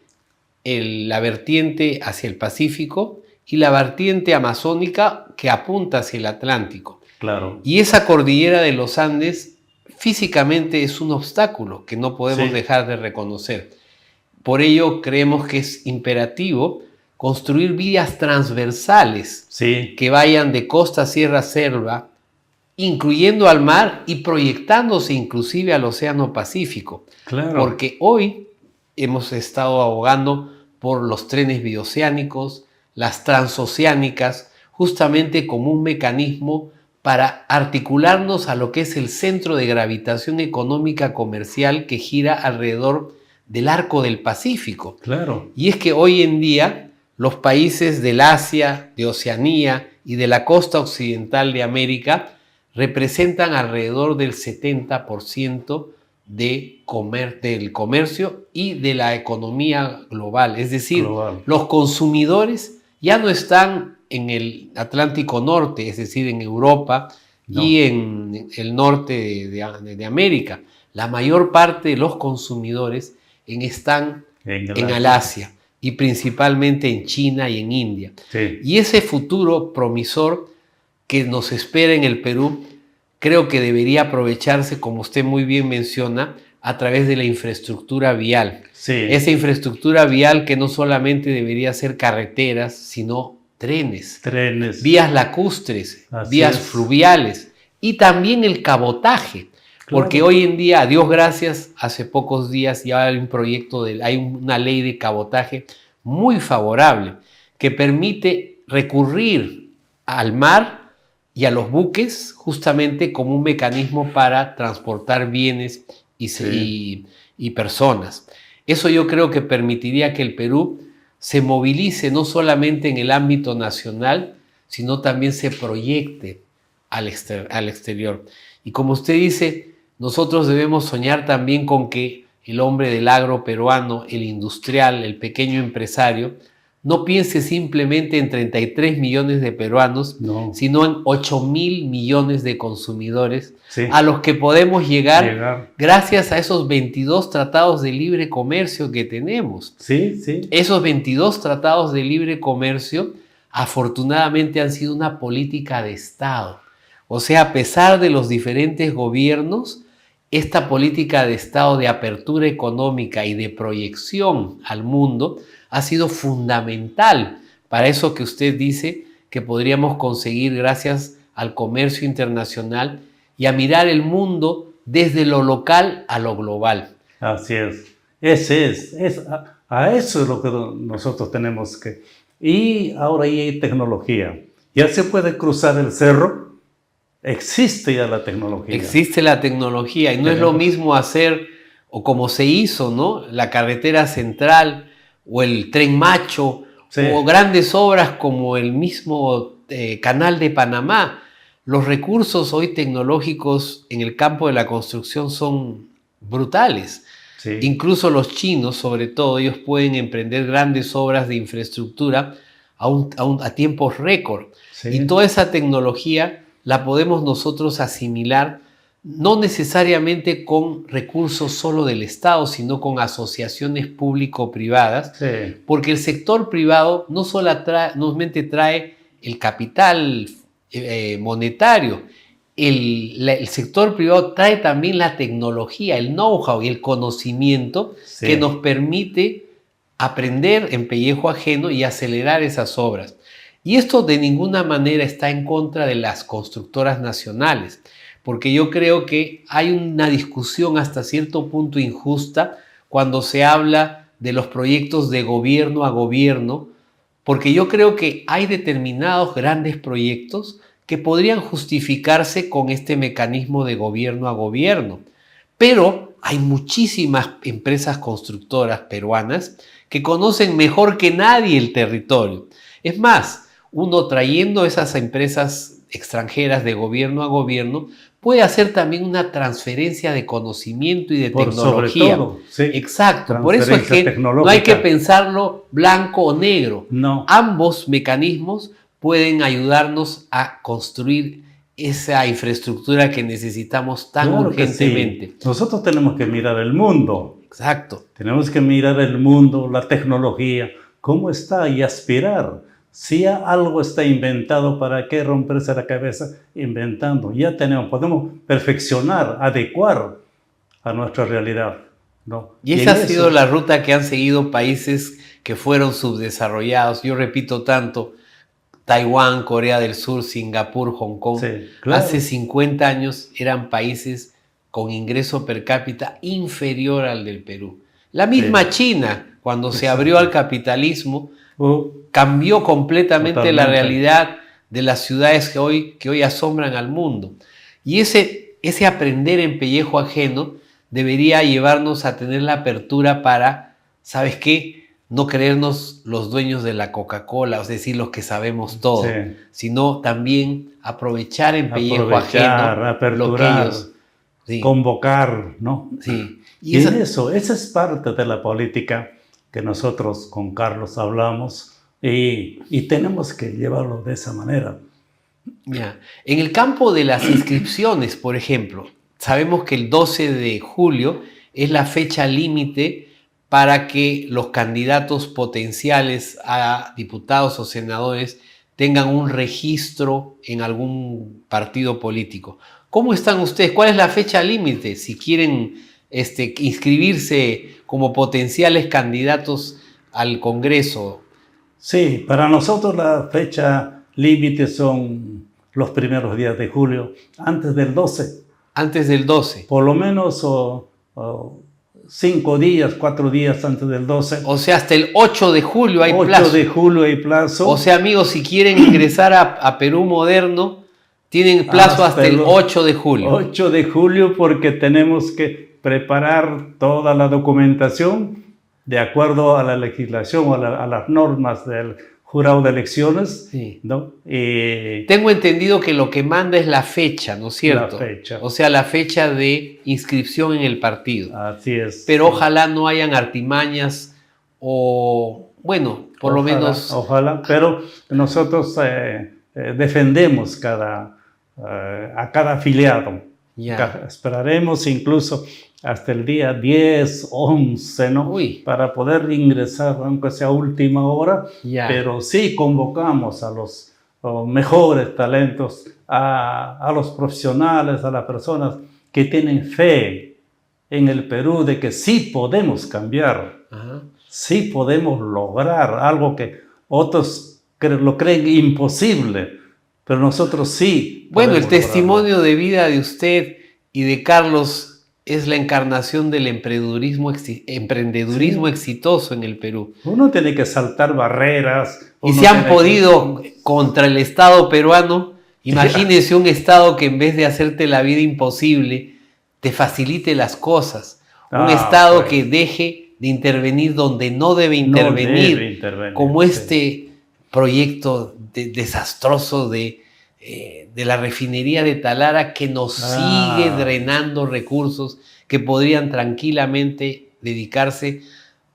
la vertiente hacia el Pacífico y la vertiente amazónica que apunta hacia el Atlántico. Claro. Y esa cordillera de los Andes físicamente es un obstáculo que no podemos dejar de reconocer. Por ello creemos que es imperativo construir vías transversales que vayan de costa a sierra, selva, incluyendo al mar y proyectándose inclusive al Océano Pacífico. Claro. Porque hoy hemos estado abogando por los trenes bioceánicos, las transoceánicas, justamente como un mecanismo para articularnos a lo que es el centro de gravitación económica comercial que gira alrededor del arco del Pacífico. Claro. Y es que hoy en día los países del Asia, de Oceanía y de la costa occidental de América representan alrededor del 70% del comercio y de la economía global. Es decir, los consumidores ya no están en el Atlántico Norte, es decir, en Europa y en el norte de América. La mayor parte de los consumidores están en el Asia y principalmente en China y en India. Y ese futuro promisor que nos espera en el Perú, creo que debería aprovecharse, como usted muy bien menciona, a través de la infraestructura vial. Esa infraestructura vial que no solamente debería ser carreteras, sino trenes, vías lacustres, vías fluviales y también el cabotaje. Porque hoy en día, a Dios gracias, hace pocos días ya hay un proyecto, hay una ley de cabotaje muy favorable que permite recurrir al mar y a los buques justamente como un mecanismo para transportar bienes y personas. Eso yo creo que permitiría que el Perú se movilice no solamente en el ámbito nacional, sino también se proyecte al exterior. Y como usted dice, nosotros debemos soñar también con que el hombre del agro peruano, el industrial, el pequeño empresario, no piense simplemente en 33 millones de peruanos, sino en 8.000 millones de consumidores a los que podemos llegar gracias a esos 22 tratados de libre comercio que tenemos. Esos 22 tratados de libre comercio afortunadamente han sido una política de Estado. O sea, a pesar de los diferentes gobiernos, esta política de Estado de apertura económica y de proyección al mundo ha sido fundamental para eso que usted dice que podríamos conseguir gracias al comercio internacional y a mirar el mundo desde lo local a lo global. Así es. A eso es lo que nosotros tenemos que... Y ahora ya hay tecnología. Ya se puede cruzar el cerro. Existe ya la tecnología. Existe la tecnología y no es lo mismo hacer, o como se hizo, ¿no?, la carretera central o el Tren Macho o grandes obras como el mismo Canal de Panamá. los recursos hoy tecnológicos en el campo de la construcción son brutales. Sí. Incluso los chinos, sobre todo, ellos pueden emprender grandes obras de infraestructura a tiempos récord. Sí. Y toda esa tecnología la podemos nosotros asimilar no necesariamente con recursos solo del Estado, sino con asociaciones público-privadas, Sí. porque el sector privado no solamente trae el capital monetario, el sector privado trae también la tecnología, el know-how y el conocimiento Sí. que nos permite aprender en pellejo ajeno y acelerar esas obras. Y esto de ninguna manera está en contra de las constructoras nacionales, porque yo creo que hay una discusión hasta cierto punto injusta cuando se habla de los proyectos de gobierno a gobierno, porque yo creo que hay determinados grandes proyectos que podrían justificarse con este mecanismo de gobierno a gobierno. Pero hay muchísimas empresas constructoras peruanas que conocen mejor que nadie el territorio. Es más, uno trayendo esas empresas extranjeras de gobierno a gobierno puede hacer también una transferencia de conocimiento y de tecnología. Sobre todo, sí. Exacto, por eso es que no hay que pensarlo blanco o negro. No. Ambos mecanismos pueden ayudarnos a construir esa infraestructura que necesitamos tan urgentemente. Sí. Nosotros tenemos que mirar el mundo. Exacto. Tenemos que mirar el mundo, la tecnología, cómo está y aspirar. Si algo está inventado, ¿para qué romperse la cabeza inventando? Ya podemos perfeccionar, adecuar a nuestra realidad, ¿no? Y esa ha sido la ruta que han seguido países que fueron subdesarrollados. Yo repito tanto, Taiwán, Corea del Sur, Singapur, Hong Kong. Sí, claro. Hace 50 años eran países con ingreso per cápita inferior al del Perú. La misma China, cuando se abrió al capitalismo, cambió completamente la realidad de las ciudades que hoy asombran al mundo. Y ese aprender en pellejo ajeno debería llevarnos a tener la apertura para, ¿sabes qué? No creernos los dueños de la Coca-Cola, es decir, los que sabemos todo, sino también aprovechar en pellejo ajeno aperturar, lo que ellos... convocar, ¿no? Sí. Y esa es parte de la política que nosotros con Carlos hablamos y tenemos que llevarlo de esa manera. Ya. En el campo de las inscripciones, por ejemplo, sabemos que el 12 de julio es la fecha límite para que los candidatos potenciales a diputados o senadores tengan un registro en algún partido político. ¿Cómo están ustedes? ¿Cuál es la fecha límite si quieren inscribirse como potenciales candidatos al Congreso? Sí, para nosotros la fecha límite son los primeros días de julio, antes del 12. Antes del 12. Por lo menos 5 días, 4 días antes del 12. O sea, hasta el 8 de julio hay 8 plazo. 8 de julio hay plazo. O sea, amigos, si quieren ingresar a Perú Moderno, tienen plazo hasta el 8 de julio. 8 de julio porque tenemos que preparar toda la documentación de acuerdo a la legislación, a las normas del jurado de elecciones. Sí. ¿No? Tengo entendido que lo que manda es la fecha, ¿no es cierto? La fecha. O sea, la fecha de inscripción en el partido. Así es. Pero ojalá no hayan artimañas o, bueno, por lo menos... Ojalá, pero nosotros defendemos a cada afiliado. Ya. Esperaremos incluso hasta el día 10, 11, ¿no? Para poder ingresar, aunque sea a última hora, pero sí convocamos a los mejores talentos, a los profesionales, a las personas que tienen fe en el Perú de que sí podemos cambiar, sí podemos lograr algo que otros lo creen imposible, pero nosotros sí. Bueno, el testimonio de vida de usted y de Carlos es la encarnación del emprendedurismo exitoso en el Perú. Uno tiene que saltar barreras. Y si han podido contra el Estado peruano, imagínese un Estado que en vez de hacerte la vida imposible, te facilite las cosas. Un Estado que deje de intervenir donde no debe intervenir, como este proyecto desastroso de de la refinería de Talara que nos sigue drenando recursos que podrían tranquilamente dedicarse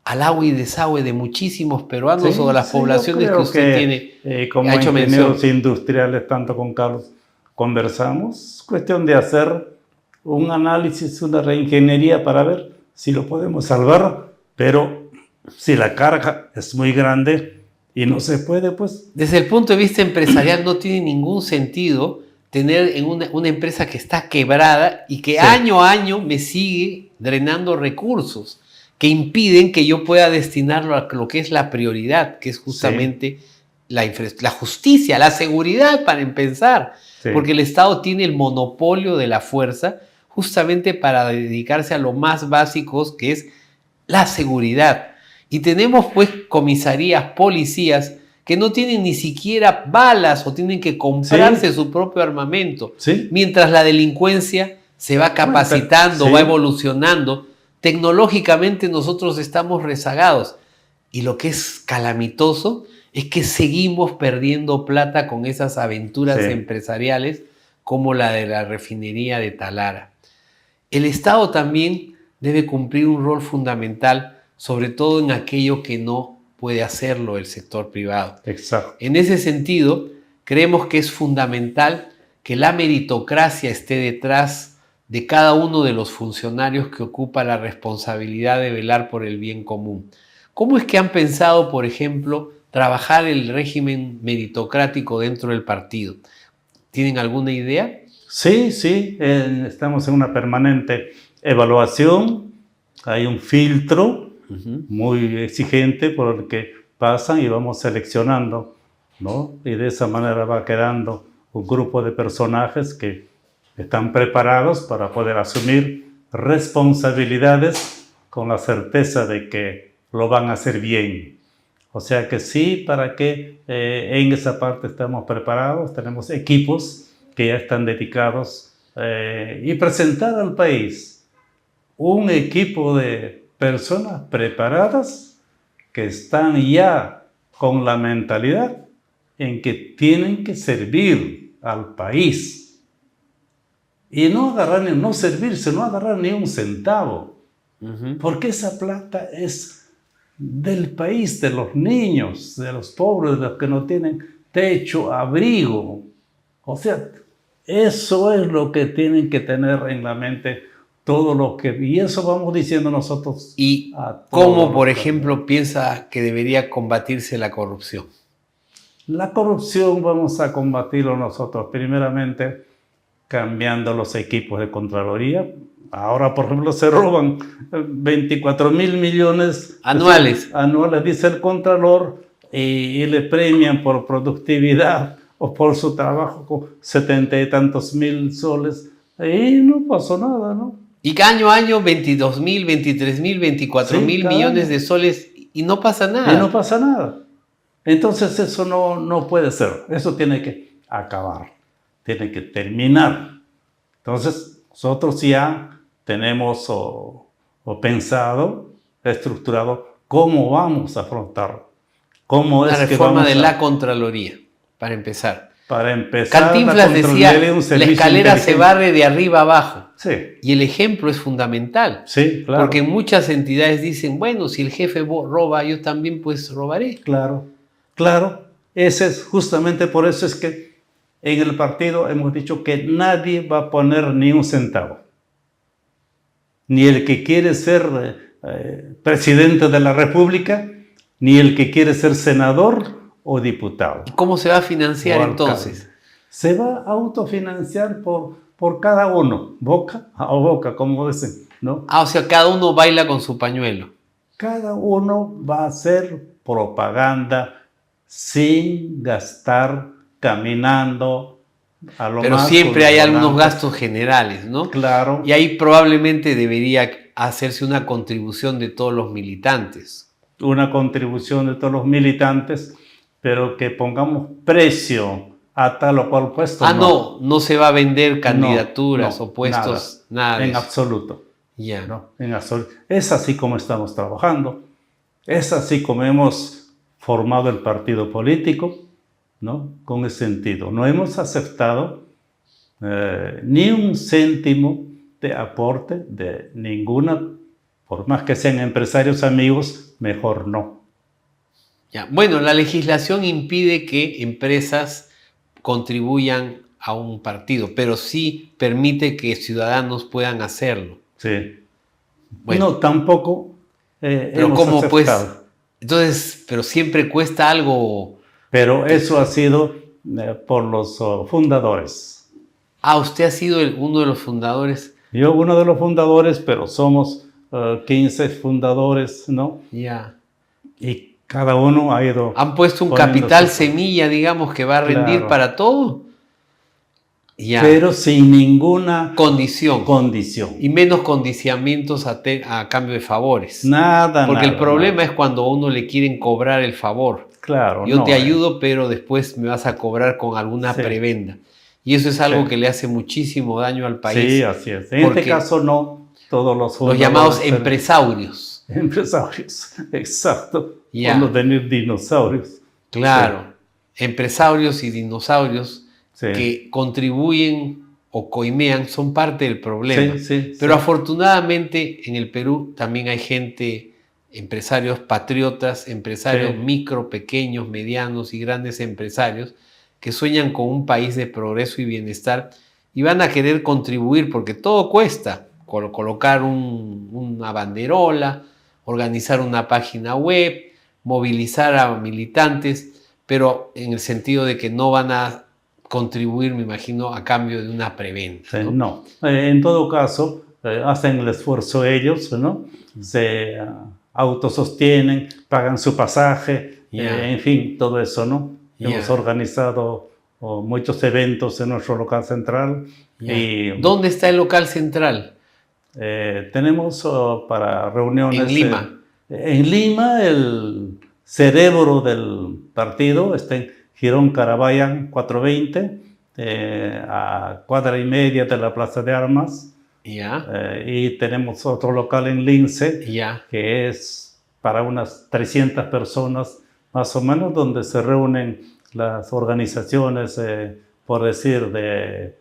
al agua y desagüe de muchísimos peruanos o de las poblaciones que usted tiene. Como ha hecho ingenieros mención. industriales, tanto con Carlos conversamos, cuestión de hacer un análisis, una reingeniería para ver si lo podemos salvar, pero si la carga es muy grande y no se puede, pues... Desde el punto de vista empresarial no tiene ningún sentido tener en una empresa que está quebrada y que año a año me sigue drenando recursos que impiden que yo pueda destinarlo a lo que es la prioridad, que es justamente la justicia, la seguridad para empezar, porque el Estado tiene el monopolio de la fuerza justamente para dedicarse a lo más básicos, que es la seguridad. Y tenemos pues comisarías, policías que no tienen ni siquiera balas o tienen que comprarse su propio armamento, mientras la delincuencia se va capacitando, va evolucionando. Tecnológicamente nosotros estamos rezagados y lo que es calamitoso es que seguimos perdiendo plata con esas aventuras empresariales como la de la refinería de Talara. El Estado también debe cumplir un rol fundamental, sobre todo en aquello que no puede hacerlo el sector privado. Exacto. En ese sentido, creemos que es fundamental que la meritocracia esté detrás de cada uno de los funcionarios que ocupa la responsabilidad de velar por el bien común. ¿Cómo es que han pensado, por ejemplo, trabajar el régimen meritocrático dentro del partido? ¿Tienen alguna idea? Sí, estamos en una permanente evaluación, hay un filtro muy exigente por el que pasan y vamos seleccionando, ¿no? Y de esa manera va quedando un grupo de personajes que están preparados para poder asumir responsabilidades con la certeza de que lo van a hacer bien. O sea que sí, para que en esa parte estamos preparados, tenemos equipos que ya están dedicados y presentar al país un equipo de personas preparadas que están ya con la mentalidad en que tienen que servir al país y no servirse, no agarrar ni un centavo, porque esa plata es del país, de los niños, de los pobres, de los que no tienen techo, abrigo. O sea, eso es lo que tienen que tener en la mente todo lo que... Y eso vamos diciendo nosotros. ¿Y cómo, por ejemplo, piensa que debería combatirse la corrupción? La corrupción vamos a combatirlo nosotros, primeramente cambiando los equipos de Contraloría. Ahora, por ejemplo, se roban 24.000 millones anuales, dice el Contralor, y le premian por productividad o por su trabajo con 70 y tantos mil soles, y no pasó nada, ¿no? Y año a año 22.000, 23.000, 24.000 millones de soles y no pasa nada. Y no pasa nada. Entonces eso no puede ser, eso tiene que acabar, tiene que terminar. Entonces nosotros ya tenemos pensado, estructurado cómo vamos a afrontar, cómo es la reforma de la Contraloría, para empezar. Cantinflas decía, la escalera se barre de arriba abajo. Sí. Y el ejemplo es fundamental. Sí, claro. Porque muchas entidades dicen, bueno, si el jefe roba, yo también pues robaré. Claro, claro. Ese es justamente por eso es que en el partido hemos dicho que nadie va a poner ni un centavo. Ni el que quiere ser presidente de la República, ni el que quiere ser senador o diputado. ¿Y cómo se va a financiar entonces? Se va a autofinanciar por cada uno, boca a boca, como dicen, ¿no? O sea, cada uno baila con su pañuelo. Cada uno va a hacer propaganda sin gastar, caminando a lo Pero más siempre hay algunos gastos generales, ¿no? Claro. Y ahí probablemente debería hacerse una contribución de todos los militantes. Una contribución de todos los militantes, pero que pongamos precio a tal o cual puesto. No se va a vender candidaturas o puestos, nada en absoluto. Ya. No, en absoluto. Es así como estamos trabajando, es así como hemos formado el partido político, ¿no? Con ese sentido. No hemos aceptado ni un céntimo de aporte de ninguna, por más que sean empresarios amigos, mejor no. Ya. Bueno, la legislación impide que empresas contribuyan a un partido, pero sí permite que ciudadanos puedan hacerlo. Sí. Bueno, No, tampoco pero hemos ¿cómo pues? aceptado. Entonces, pero siempre cuesta algo. Pero eso ha sido por los fundadores. Ah, usted ha sido uno de los fundadores. Yo uno de los fundadores, pero somos 15 fundadores, ¿no? Ya. Y cada uno ha ido... Han puesto un poniendo capital su- semilla, digamos, que va a rendir Claro. para todo. Ya. Pero sin ninguna Condición. condición. Y menos condicionamientos a cambio de favores. Nada, Porque el nada, problema nada. es cuando a uno le quieren cobrar el favor. Claro, Yo no, te ayudo, pero después me vas a cobrar con alguna Sí. prebenda. Y eso es algo Sí. que le hace muchísimo daño al país. Sí, así es. En porque este caso no, todos los los fundadores llamados tenemos- empresarios. Empresarios, exacto. Ya. Por no tener dinosaurios. Claro. Empresarios y dinosaurios Sí. que contribuyen o coimean son parte del problema. Sí, sí, Pero sí. afortunadamente en el Perú también hay gente, empresarios patriotas, empresarios Sí. micro, pequeños, medianos y grandes empresarios que sueñan con un país de progreso y bienestar y van a querer contribuir porque todo cuesta. Colocar una banderola, organizar una página web, movilizar a militantes, pero en el sentido de que no van a contribuir, me imagino, a cambio de una prebenda. Sí, ¿no? no. En todo caso, hacen el esfuerzo ellos, ¿no? Se autosostienen, pagan su pasaje, Ya. en fin, todo eso, ¿no? Ya. Hemos organizado muchos eventos en nuestro local central Ya. y ¿Dónde está el local central? tenemos para reuniones... En Lima. En Lima, el cerebro del partido está en Girón Caraballan 420, a cuadra y media de la Plaza de Armas. Ya. Y tenemos otro local en Lince, Ya. que es para unas 300 personas más o menos, donde se reúnen las organizaciones, por decir, de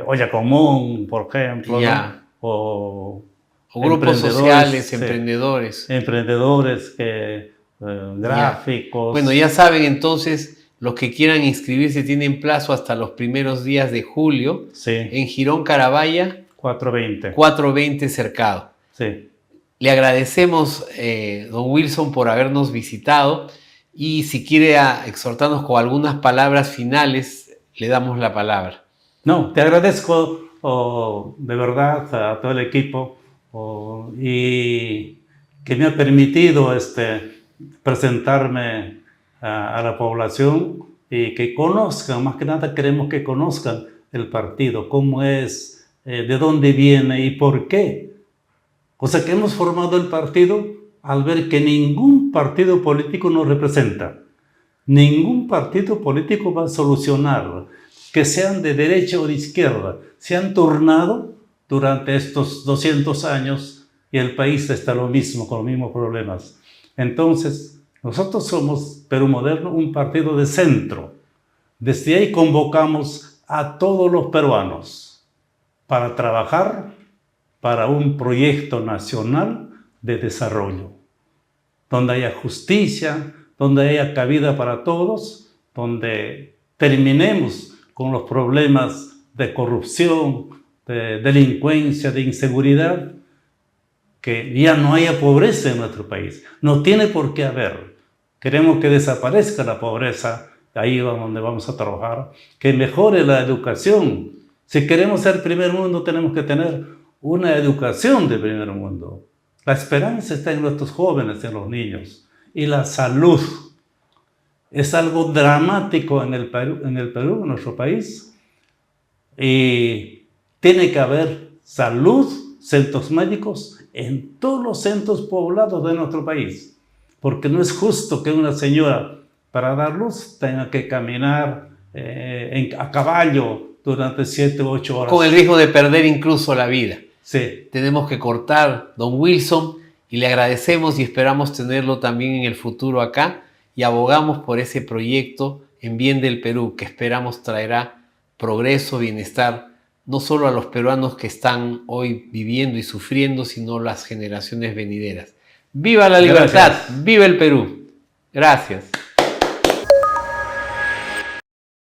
Olla Común, por ejemplo, Ya. ¿no? O grupos emprendedores, sociales, sí. emprendedores. Emprendedores, gráficos. Bueno, ya saben entonces, los que quieran inscribirse tienen plazo hasta los primeros días de julio Sí, en Girón Carabaya 420. 420 Cercado. Sí. Le agradecemos, don Wilson, por habernos visitado y si quiere exhortarnos con algunas palabras finales, le damos la palabra. No, te agradezco de verdad a todo el equipo y que me ha permitido presentarme a la población y que conozcan, más que nada queremos que conozcan el partido, cómo es, de dónde viene y por qué. O sea que hemos formado el partido al ver que ningún partido político nos representa. Ningún partido político va a solucionar, que sean de derecha o de izquierda, se han turnado durante estos 200 años y el país está lo mismo, con los mismos problemas. Entonces, nosotros somos, Perú Moderno, un partido de centro. Desde ahí convocamos a todos los peruanos para trabajar para un proyecto nacional de desarrollo, donde haya justicia, donde haya cabida para todos, donde terminemos con los problemas de corrupción, de delincuencia, de inseguridad, que ya no haya pobreza en nuestro país. No tiene por qué haber. Queremos que desaparezca la pobreza, ahí es donde vamos a trabajar, que mejore la educación. Si queremos ser primer mundo, tenemos que tener una educación de primer mundo. La esperanza está en nuestros jóvenes, en los niños. Y la salud es algo dramático en el Perú, en nuestro país. Y tiene que haber salud, centros médicos en todos los centros poblados de nuestro país. Porque no es justo que una señora para dar luz tenga que caminar a caballo durante 7 u 8 horas. Con el riesgo de perder incluso la vida. Sí. Tenemos que cortar, don Wilson, y le agradecemos y esperamos tenerlo también en el futuro acá y abogamos por ese proyecto en bien del Perú, que esperamos traerá progreso, bienestar, no solo a los peruanos que están hoy viviendo y sufriendo, sino las generaciones venideras. ¡Viva la libertad! Gracias. ¡Viva el Perú! Gracias.